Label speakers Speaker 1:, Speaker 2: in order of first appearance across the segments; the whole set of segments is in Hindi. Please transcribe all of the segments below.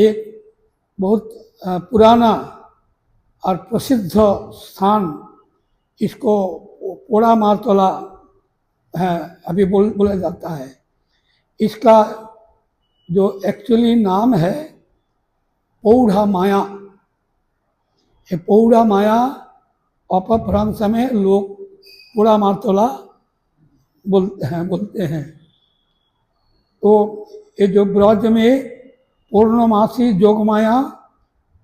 Speaker 1: एक बहुत पुराना और प्रसिद्ध स्थान, इसको पोड़ा मारतला है अभी बोला जाता है। इसका जो एक्चुअली नाम है पौड़ा माया। ये पौड़ा माया अपभ्रंश में लोग पोड़ा मारतला बोलते हैं। तो ये जो ब्रज में पूर्णमासी जोगमाया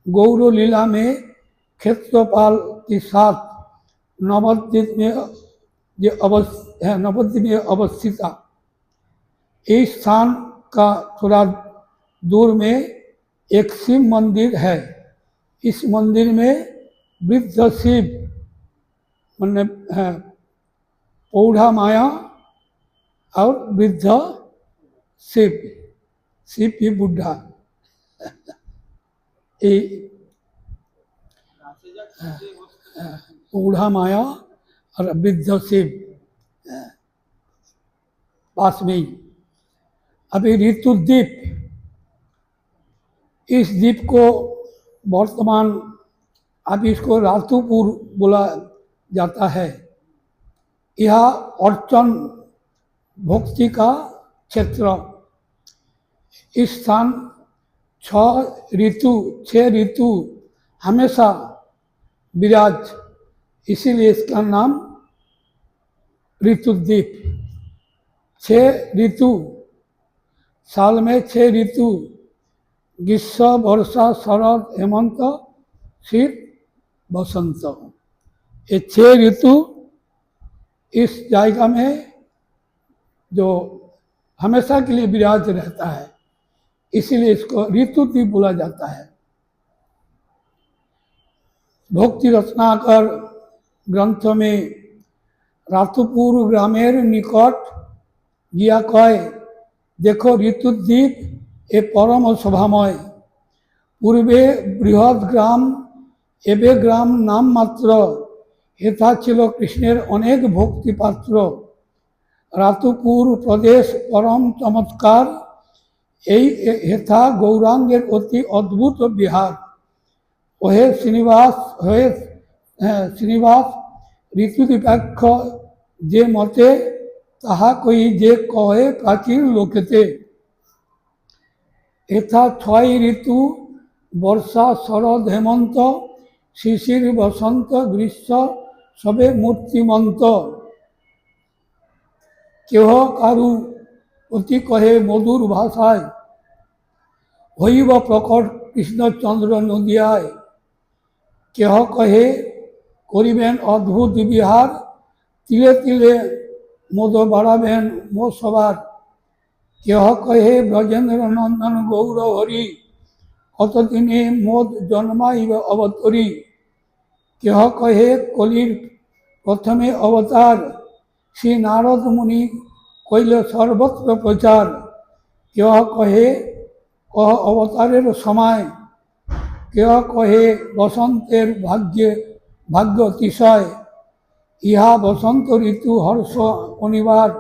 Speaker 1: गौर लीला में क्षेत्रपाल के साथ नवद्वीप में अवस्थित इस स्थान का थोड़ा दूर में एक शिव मंदिर है। इस मंदिर में वृद्ध शिव मतलब पौड़ा माया और वृद्ध शिव, शिव भी बुढ़ा पौड़ा माया और वृद्ध शिव पास में ही। अभी ऋतुद्वीप, इस द्वीप को वर्तमान अभी इसको रातुपुर बोला जाता है। यह अर्चन भक्ति का क्षेत्र। इस स्थान 6 ऋतु हमेशा विराज, इसीलिए इसका नाम ऋतुद्वीप। 6 ऋतु, साल में 6 ऋतु, ग्रीष्म वर्षा शरद हेमंत शीत बसंत, ये 6 ऋतु इस जायगा में जो हमेशा के लिए विराज रहता है, इसीलिए इसको ऋतुद्वीप बोला जाता है। भक्ति रत्नाकर ग्रंथ में रातुपुर ग्रामेर निकट गया कय देखो ऋतुद्वीप ए परम शोभामय, पूर्वे बृहद ग्राम एबे ग्राम नाम मात्र, हेथा छिलो कृष्णेर अनेक भक्ति पात्र, रातुपुर प्रदेश परम चमत्कार, हेथा गौरांगेर अति अद्भुत विहार, ओहे श्रीनिवास ऋतुद्वीपाक्ष जे मते ताहा कोई जे कहे प्राचीन लोकेते, हेथा 6 ऋतु वर्षा शरद हेमंत शिशिर बसंत ग्रीष्म सबे मूर्तिमंत, केह कारू अति कहे मधुर भाषाय, हईब प्रकट कृष्णचंद्र नदियाय, केह कहे करिबेन अद्भुत विहार, तिले तिले मद बाड़ाबेन मो सवार, केह कहे ब्रजेंद्र नंदन गौर हरि, कतदिने मोद जन्माइब अवतरी, केह कहे कलिर प्रथमे अवतार, श्री नारद मुनि कइले सर्वत्र प्रचार, केह कहे कह अवतारेर समय, केह कहे बसंतेर भाग्य अतिशय, इहा बसंत ऋतु हर्ष अनिवार,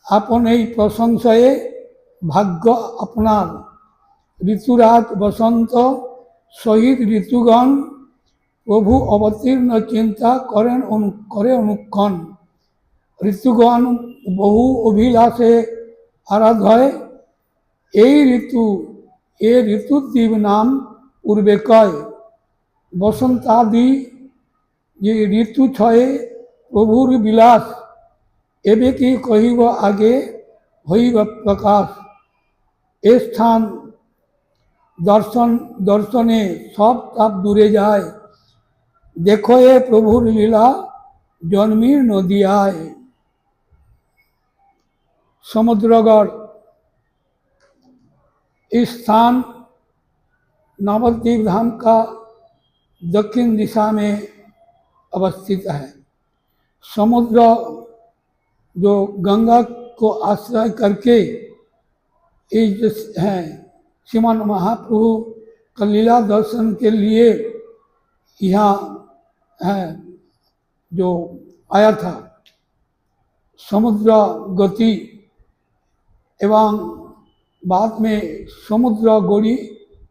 Speaker 1: आपने प्रशंसये भाग्य अपनार, ऋतुराज बसंत शहीद ऋतुगण, प्रभु अवतीर्ण चिंता करे अनुक्षण, ऋतुगण बहु अभिलाषे आराधय, ए ऋतुद्वीप नाम पूर्वे कय, बसंतादि ये ऋतु 6 प्रभुर विलास, एबे की कहिब आगे हईब प्रकाश, ए स्थान दर्शने सब ताप दूरे जाए, देखो ये प्रभुर लीला जन्मीर नदियाय। समुद्रगढ़, इस स्थान नवद्वीप धाम का दक्षिण दिशा में अवस्थित है। समुद्र जो गंगा को आश्रय करके इस हैं, श्रीमान महाप्रभु का लीला दर्शन के लिए यहाँ है जो आया था। समुद्र गति एवं बाद में समुद्र गौरी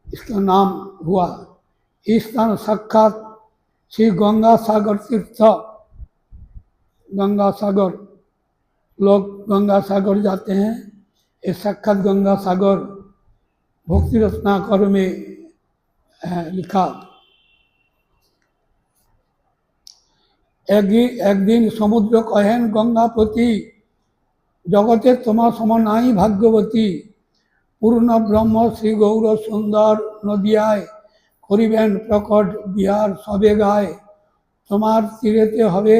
Speaker 1: इसका नाम हुआ। इस स्थान साक्षात श्री गंगा सागर तीर्थ, गंगा सागर, लोग गंगा सागर जाते हैं, ये साक्षात गंगा सागर भक्ति रत्नाकर में लिखा। एक दिन समुद्र कहेन गंगापति, जगते तुम्हार सम नाई भाग्यवती, पूर्ण ब्रह्म श्री गौर सुंदर नदियाय, करिबेन प्रकट बिहार सबे गाय, तुम्हार तीरेते हवे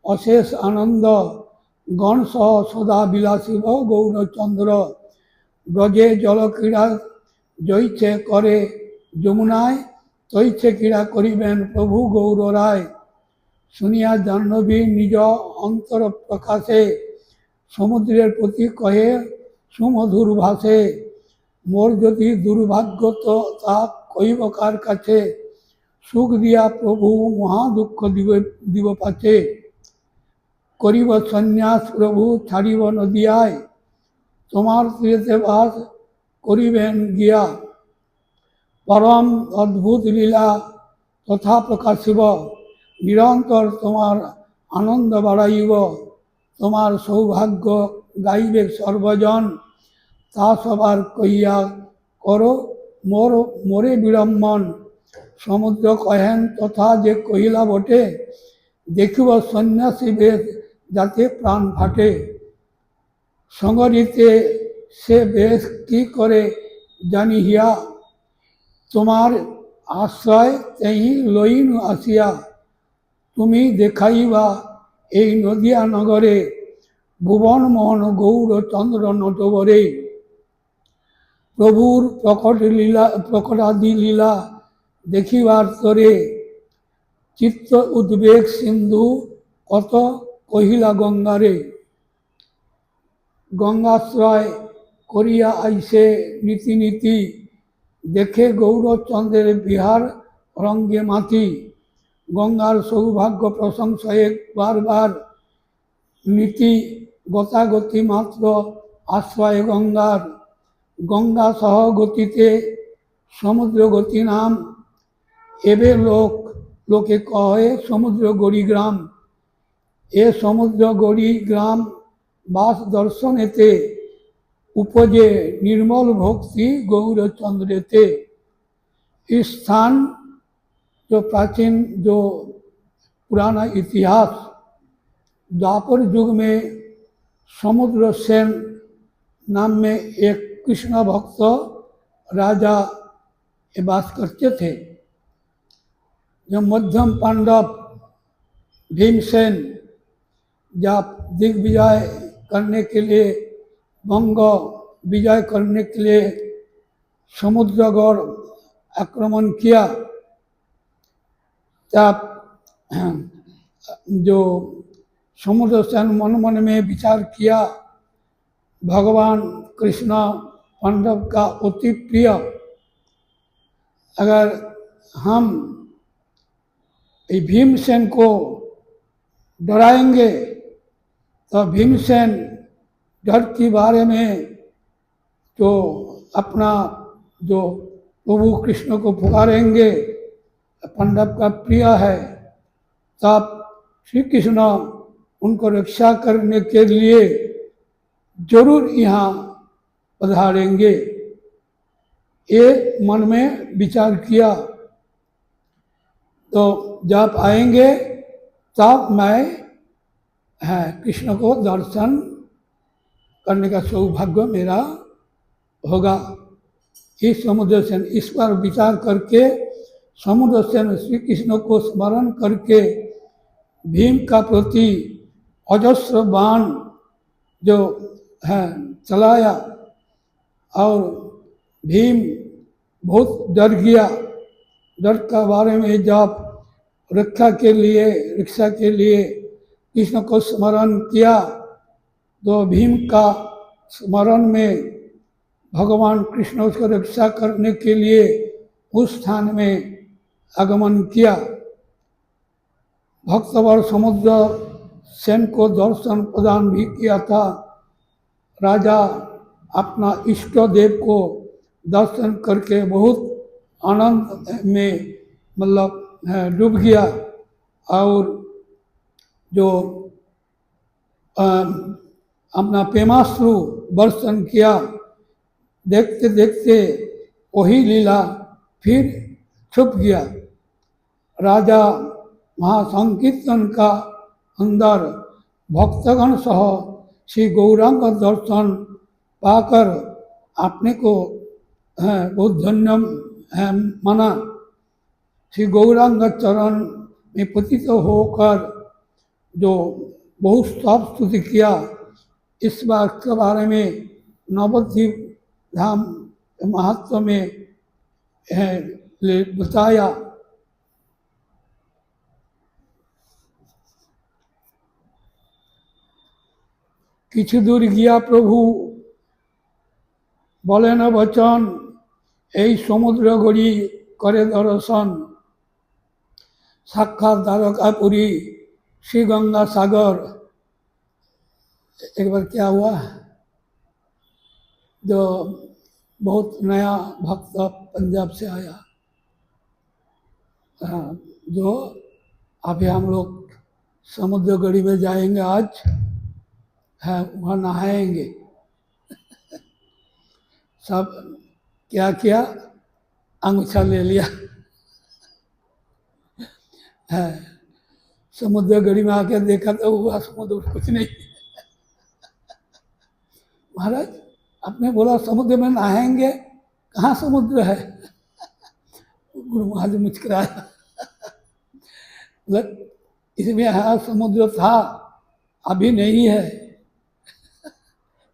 Speaker 1: अशेष आनंद, गण सह सदा বিলাসী गौरचंद्र, ब्रजे जल क्रीड़ा जईचे करे যমুনায়, তৈছে ক্রীড়া করিবেন প্রভু গৌর রায়, শুনিয়া জাহ্নবী নিজ অন্তর প্রকাশে, সমুদ্রের প্রতি কহে সুমধুর ভাষে, মোর যদি দুর্ভাগ্য তো তা কইব কার কাছে, সুখ দিয়া প্রভু মহা দুঃখ দিব পাছে, করিব সন্ন্যাস প্রভু ছাড়িব নদিয়ায়, তোমার তীরেতে বাস করিবেন গিয়া, परम अद्भुत लीला तथा प्रकाशिब, निरंतर तुम्हार आनंद बढ़ाइब, तुम्हार सौभाग्य गाइबे सर्वजन, ता सबार कहिया करो मोर मोरे विडम्बन, समुद्र कहेन तथा जे कहिला बटे, देखिब सन्यासी बेश जाते प्राण फाटे, संगरीते से बेश की करे जानी हिया, তোমার আশ্রয় তেই লইন আসিয়া, তুমি দেখাইবা এই নদিয়া নগরে, ভুবন মোহন গৌরচন্দ্র নটবরে, প্রভুর প্রকটাদি লীলা দেখিবার তরে, চিত্ত উদ্বেগ সিন্ধু কত কহিলা গঙ্গারে, গঙ্গাশ্রয় করিয়া আইসে নীতি নীতি, देखे गौरचंद्रेर बिहार रंगे माती, गंगार सौभाग्य प्रशंसा एक बार बार, नीति गतागति मात्र आश्रय गंगार, गंगा सह गतिते समुद्र गति नाम, एबे लोके कहे समुद्र गड़ी ग्राम, ए समुद्र गड़ी ग्राम बास दर्शनेते, उपजे निर्मल भक्ति गौरचंद्रेते। इस स्थान जो प्राचीन जो पुराना इतिहास, द्वापर युग में समुद्र सेन नाम में एक कृष्ण भक्त राजा वास करते थे। जब मध्यम पांडव भीमसेन जब दिग्विजय करने के लिए, बंग विजय करने के लिए समुद्रगढ़ आक्रमण किया, तब जो समुद्र सेन मन मन में विचार किया, भगवान कृष्ण पांडव का अति प्रिय, अगर हम भीमसेन को डराएंगे तो भीमसेन डर के बारे में तो अपना जो प्रभु कृष्ण को पुकारेंगे, पांडव का प्रिय है, तब श्री कृष्ण उनको रक्षा करने के लिए जरूर यहाँ पधारेंगे। ये मन में विचार किया, तो जब आएंगे तब मैं कृष्ण को दर्शन करने का सौभाग्य मेरा होगा। इस समुद्र सेन इस पर विचार करके समुद्र सेन श्री कृष्ण को स्मरण करके भीम का प्रति अजस्र बाण जो है चलाया, और भीम बहुत डर गया। डर का बारे में जब रक्षा के लिए कृष्ण को स्मरण किया, तो भीम का स्मरण में भगवान कृष्ण उसको रक्षा करने के लिए उस स्थान में आगमन किया। भक्तवर समुद्र सेन को दर्शन प्रदान भी किया था। राजा अपना इष्ट देव को दर्शन करके बहुत आनंद में मतलब डूब गया और जो अपना प्रेमाश्रु वर्षण किया। देखते देखते वही लीला फिर छुप गया। राजा महासंकीर्तन का अंदर भक्तगण सह श्री गौरांग दर्शन पाकर अपने को बहुत धन्य माना। श्री गौरांग चरण में पतित होकर जो बहुत स्तव स्तुति किया। इस बात के बारे में नवद्वीप धाम महत्व में बताया। কিছু দূর গিয়া প্রভু বলেন বচন, এই সমুদ্র গড়ি করে দর্শন। साक्षात द्वारकापुरी श्री गंगा सागर। एक बार क्या हुआ, जो बहुत नया भक्त पंजाब से आया, जो अभी हम लोग समुद्र गढ़ी में जाएंगे आज, है वहाँ नहाएंगे। सब क्या किया, अंगूठा ले लिया है। समुद्र गढ़ी में आके देखा तो हुआ समुद्र कुछ नहीं। महाराज आपने बोला समुद्र में नहाएंगे, कहाँ समुद्र है? गुरु महाराज मुस्कुराया। इसमें हाँ समुद्र था, अभी नहीं है,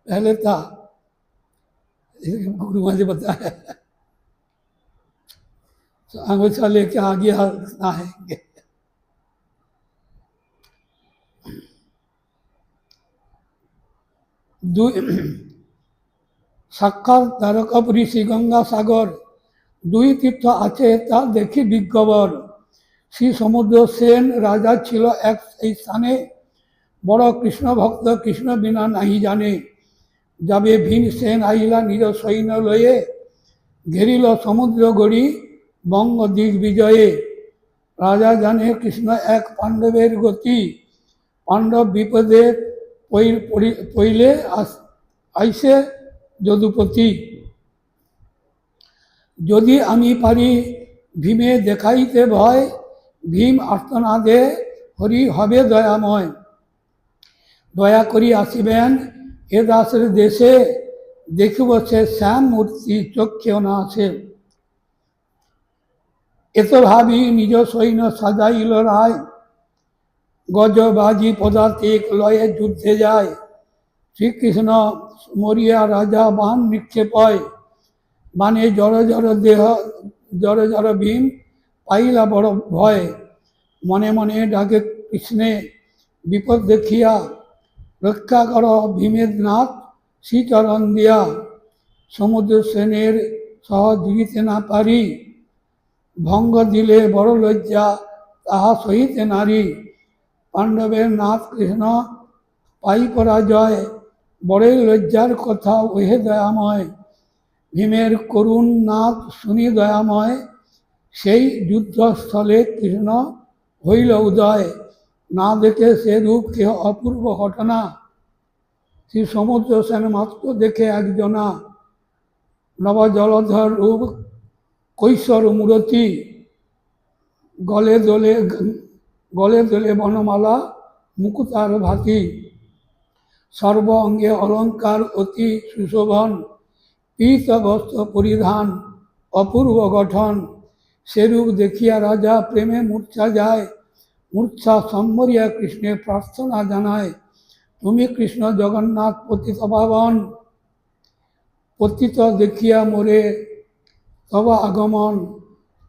Speaker 1: पहले था। गुरु महाराज बताया तो अंगूठा लेके आगे नहाएंगे। সাক্ষাৎ দ্বারকাপুরী শ্রী গঙ্গা সাগর, দুই তীর্থ আছে তা দেখি বিজ্ঞবর। শ্রী সমুদ্র সেন রাজা ছিল এক এই স্থানে, বড় কৃষ্ণ ভক্ত কৃষ্ণ বিনা নাহি জানে। যাবে ভীম সেন আইলা নিজ সৈন্য লয়ে, ঘেরিল সমুদ্র গড়ি বঙ্গ দিগ্বিজয়ে। রাজা জানে কৃষ্ণ এক পাণ্ডবের গতি, পাণ্ডব বিপদে পইলে আইসে যদুপতি। যদি আমি পারি ভীমে দেখাইতে ভয়, ভীম আর্তনাদে হরি হবে দয়াময়। দয়া করি আসিবেন এ দাসের দেশে, দেখিব সে শ্যাম মূর্তি চক্ষেও না আসে। এত ভাবি নিজ সৈন্য সাজাইল রায়, গজবাজি পদাতিক লয়ে যুদ্ধে যায়। শ্রীকৃষ্ণ মরিয়া রাজা বান নিক্ষেপ হয়, বানে জড় জড় দেহ জড় জড় ভীম পাইলা বড় ভয়। মনে মনে ডাকে কৃষ্ণে বিপদ দেখিয়া, রক্ষা কর ভীমের নাথ শ্রীচরণ দিয়া। সমুদ্র সেনের সহ দিতে না পারি, ভঙ্গ দিলে বড় লজ্জা তাহা সহিতে নারী। পাণ্ডবের নাথ কৃষ্ণ পাই পরাজয়, বড়ই লজ্জার কথা ওহে দয়াময়। ভীমের করুণ নাথ শুনি দয়াময়, সেই যুদ্ধস্থলে কৃষ্ণ হইল উদয়। না দেখে সে রূপ কেহ অপূর্ব ঘটনা, শ্রী সমুদ্র সেন মাত্র দেখে একজনা। নব জলধর রূপ কৈশোর মূরতি, গলে দোলে বনমালা মুকুতার ভাতি। সর্ব অঙ্গে অলঙ্কার অতি সুশোভন, পীত বস্ত্র পরিধান অপূর্ব গঠন। সেরূপ দেখিয়া রাজা প্রেমে মূর্ছা যায়, মূর্ছা সম্বরিয়া কৃষ্ণের প্রার্থনা জানায়। তুমি কৃষ্ণ জগন্নাথ পতিত পাবন, পতিত দেখিয়া মোরে তব আগমন।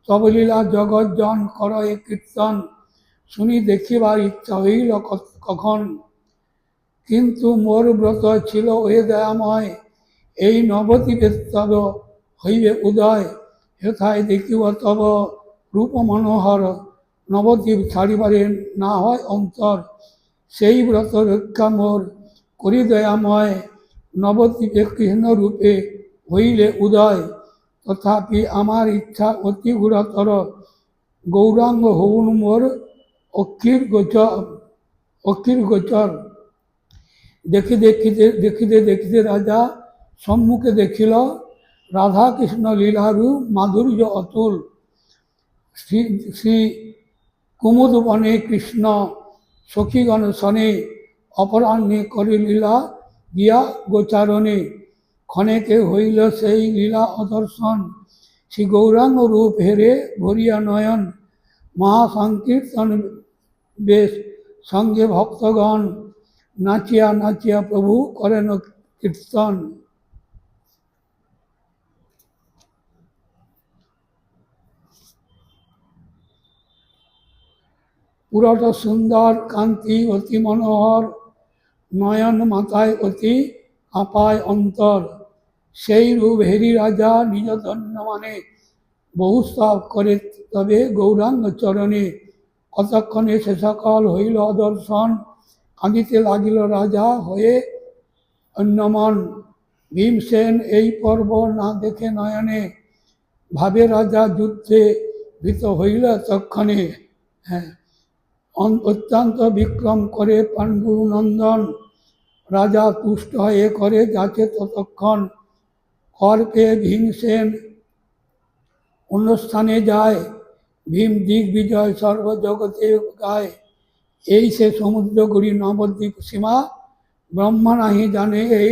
Speaker 1: তব লীলা জগজ্জন কর এ কীর্তন, শুনি দেখিবার ইচ্ছা হইল কখন। কিন্তু মোর ব্রত ছিল ওহে দয়াময়, এই নবদ্বীপের তব হইবে উদয়। হেথায় দেখিব তব রূপ মনোহর, নবদ্বীপ ছাড়িবারে না হয় অন্তর। সেই ব্রত রক্ষা মোর করি দয়াময়, নবদ্বীপে কৃষ্ণ রূপে হইলে উদয়। तथापि आमार इच्छा अति गुरुतर गौरांग हवन मोर अक्षिर गोचर अक्षिर गोचर। देखते देखते राजा सम्मुखे देखिल राधा कृष्ण लीलारू माधुर्य अतुल। श्री श्री कुमुद बने कृष्ण सखीगण सने अपराह्ने करे लीला गিয়া गोचारणे। ক্ষণেকে হইল সেই লীলা অদর্শন শ্রী গৌরাঙ্গ রূপ হেরে ভরিয়া নয়ন। মহাসংকীর্তন বেশ সঙ্গে ভক্তগণ নাচিয়া নাচিয়া প্রভু করেন কীর্তন। পুরোটা সুন্দর কান্তি অতি মনোহর নয়ন মাথায় অতি আপায় অন্তর। সেই রূপ হেরি রাজা নিজ ধন্য মানে বহু স্তব করে তবে গৌরাঙ্গ চরণে। কতক্ষণে সে সকল হইল অদর্শন কাঁদিতে লাগিল রাজা হয়ে অন্যমন। ভীমসেন এই পর্ব না দেখে নয়নে ভাবে রাজা যুদ্ধে ভীত হইল তক্ষণে। হ্যাঁ, অত্যন্ত বিক্রম করে পাণ্ডুর নন্দন রাজা তুষ্ট হয়ে করে যাচ্ছে ততক্ষণ। কর পেয়ে ভীমসেন অন্যস্থানে যায় ভীম দিগ্বিজয় সর্বজগতে গায়। এই সে সমুদ্র গড়ি নবদ্বীপ সীমা ব্রহ্মা নাহি জানে এই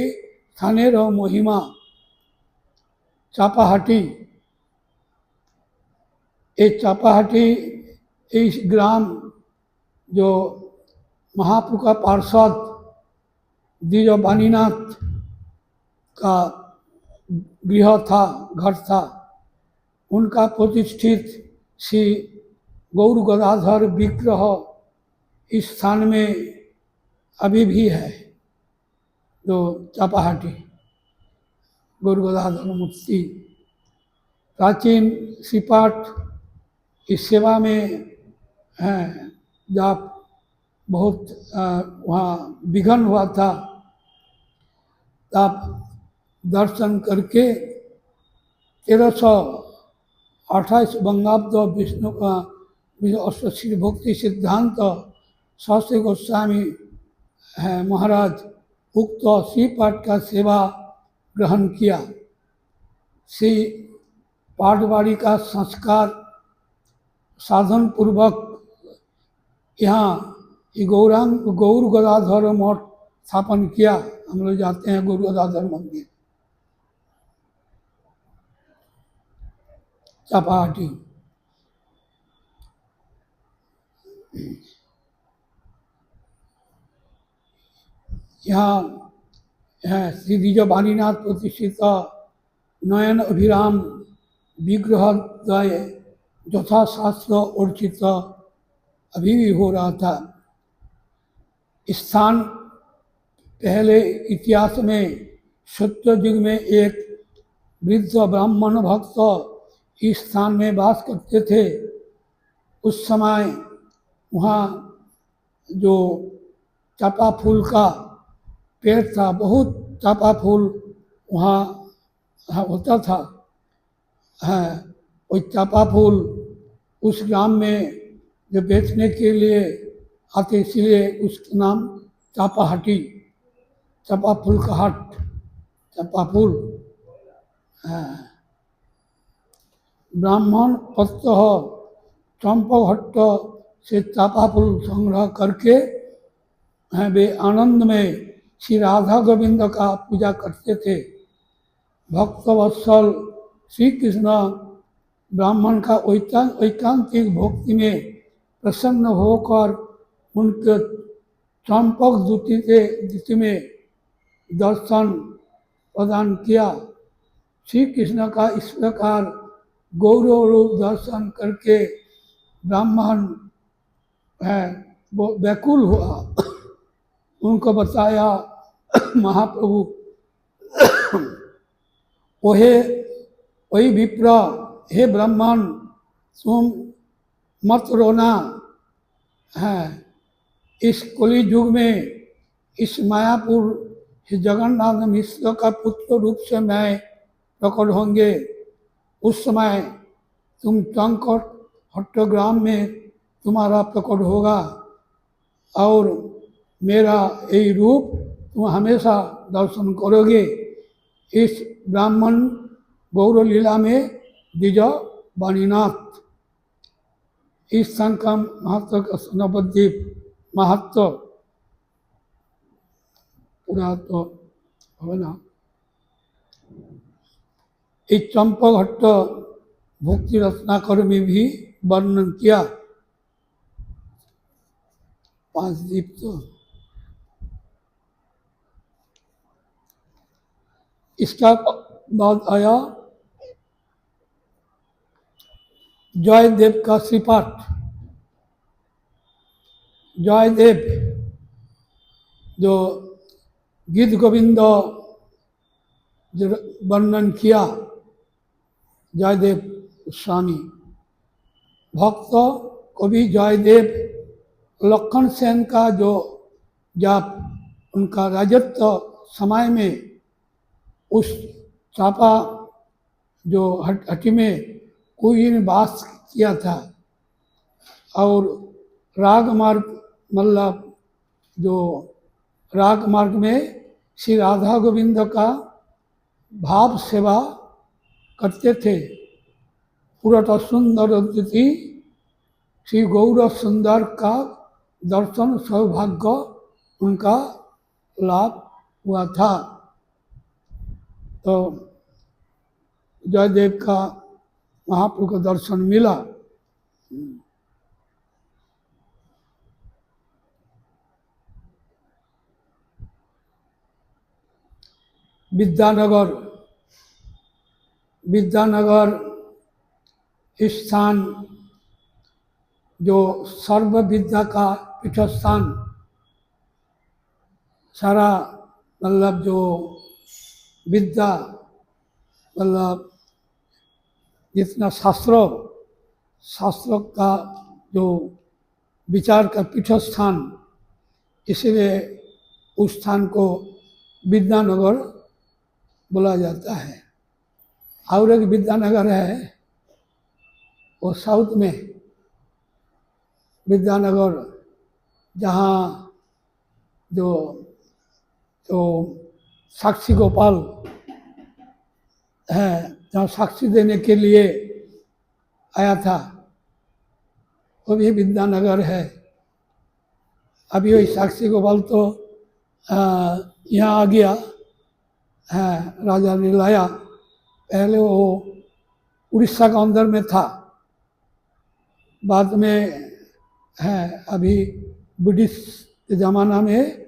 Speaker 1: স্থানেরও মহিমা। চাপাহাটি, এই চাপাহাটি এই ग्राम जो महाप्रभु का पार्षद द्विज वाणीनाथ का गृह था, घर था, उनका प्रतिष्ठित श्री गौर गदाधर विग्रह इस स्थान में अभी भी है। जो चापाहाटी गौर गदाधर मूर्ति प्राचीन श्रीपाठ इस सेवा में हैं। जब बहुत वहाँ विघन हुआ था तब दर्शन करके 1328 बंगाब्द विष्णु का अष्टश्री भक्ति सिद्धांत शास्त्री गोस्वामी महाराज उक्त श्रीपाठ का सेवा ग्रहण किया। श्री पाठवाड़ी का संस्कार साधन पूर्वक यहाँ गौर गदाधर मठ स्थापन किया। हम लोग जाते हैं गौर गदाधर मंदिर चापाहाटी। यहाँ श्री द्विज वाणीनाथ प्रतिष्ठित नयन अभिराम विग्रह द्वय यथाशास्त्र अर्चित अभी भी हो रहा था। स्थान पहले इतिहास में सत्य युग में एक वृद्ध ब्राह्मण भक्त इस स्थान में वास करते थे। उस समय वहाँ जो चापा फूल का पेड़ था, बहुत चापा फूल वहाँ होता था। वो चापा फूल उस ग्राम में जो बेचने के लिए आते, इसलिए उसका नाम चापाहाटी, चापा फूल का हाट, चापा फूल। ब्राह्मण प्रत्यह चंपघट्ट से चापा फूल संग्रह करके वे आनंद में श्री राधा गोविंद का पूजा करते थे। भक्तवत्सल श्री कृष्ण ब्राह्मण का ऐकांतिक भक्ति में प्रसन्न होकर उनके चंपक द्युति में दर्शन प्रदान किया। श्री कृष्ण का इस प्रकार गौरव रूप दर्शन करके ब्राह्मण वो व्याकुल हुआ। उनको बताया महाप्रभु वही विप्र, हे ब्राह्मण तुम मत रोना है। इस कली युग में इस मायापुर जगन्नाथ मिश्र का पुत्र रूप से मैं प्रकट होंगे। उस समय तुम टंक हट्टग्राम में तुम्हारा प्रकट होगा और मेरा यही रूप तुम हमेशा दर्शन करोगे। इस ब्राह्मण गौर लीला में द्विज वाणीनाथ इस स्थान का महत्व का नवद्वीप महत्व पूरा तो है ना। इस चंपकघट्ट भक्ति रत्नाकर में भी वर्णन किया। 5 द्वीप तो इसका बाद आया जयदेव का श्रीपाठ। जयदेव जो गीत गोविंद जो वर्णन किया जयदेव स्वामी भक्त कवि जयदेव लखन सेन का जो जब उनका राजत्व समय में उस चापा जो हट्टी में कोई ने वास किया था और राग मार्ग मतलब जो राग मार्ग में श्री राधा गोविंद का भाव सेवा करते थे। पूरा सुंदर अतिथि श्री गौर सुंदर का दर्शन सौभाग्य उनका लाभ हुआ था। तो जयदेव का महाप्रभु का दर्शन मिला। विद्यानगर विद्यानगर स्थान जो सर्व विद्या का पीठस्थान सारा मतलब जो विद्या मतलब जितना शास्त्रों का जो विचार का पीठस्थान इसलिए उस स्थान को विद्यानगर बोला जाता है। और एक विद्यानगर है वो साउथ में विद्यानगर जहाँ जो साक्षी गोपाल है जहाँ साक्षी देने के लिए आया था वो भी विद्यानगर है। अभी वही साक्षी गोपाल तो यहाँ आ गया है, राजा ने लाया। पहले वो उड़ीसा के अंदर में था, बाद में है अभी ब्रिटिश के ज़माना में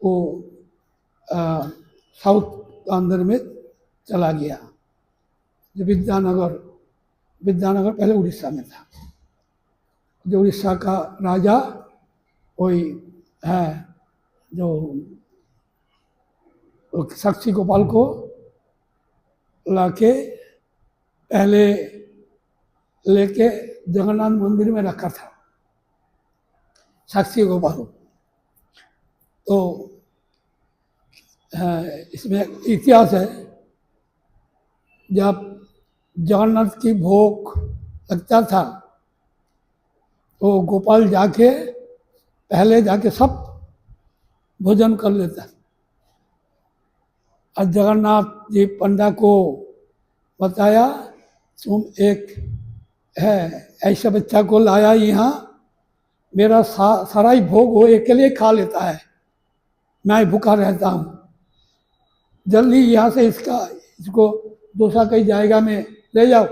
Speaker 1: वो साउथ के अंदर में चला गया। जो विद्यानगर पहले उड़ीसा में था। जो उड़ीसा का राजा वही है जो साक्षी गोपाल को लाके पहले लेके जगन्नाथ मंदिर में रखा था साक्षी गोपाल। तो इसमें इतिहास है जब जगन्नाथ की भोग लगता था तो गोपाल जाके पहले जाके सब भोजन कर लेता। और जगन्नाथ जी पंडा को बताया तुम एक है ऐसा बच्चा को लाया यहाँ, मेरा सारा ही भोग वो अकेले खा लेता है, मैं भूखा रहता हूँ, जल्दी यहाँ से इसको दूसरा कहीं जाएगा में ले जाओ।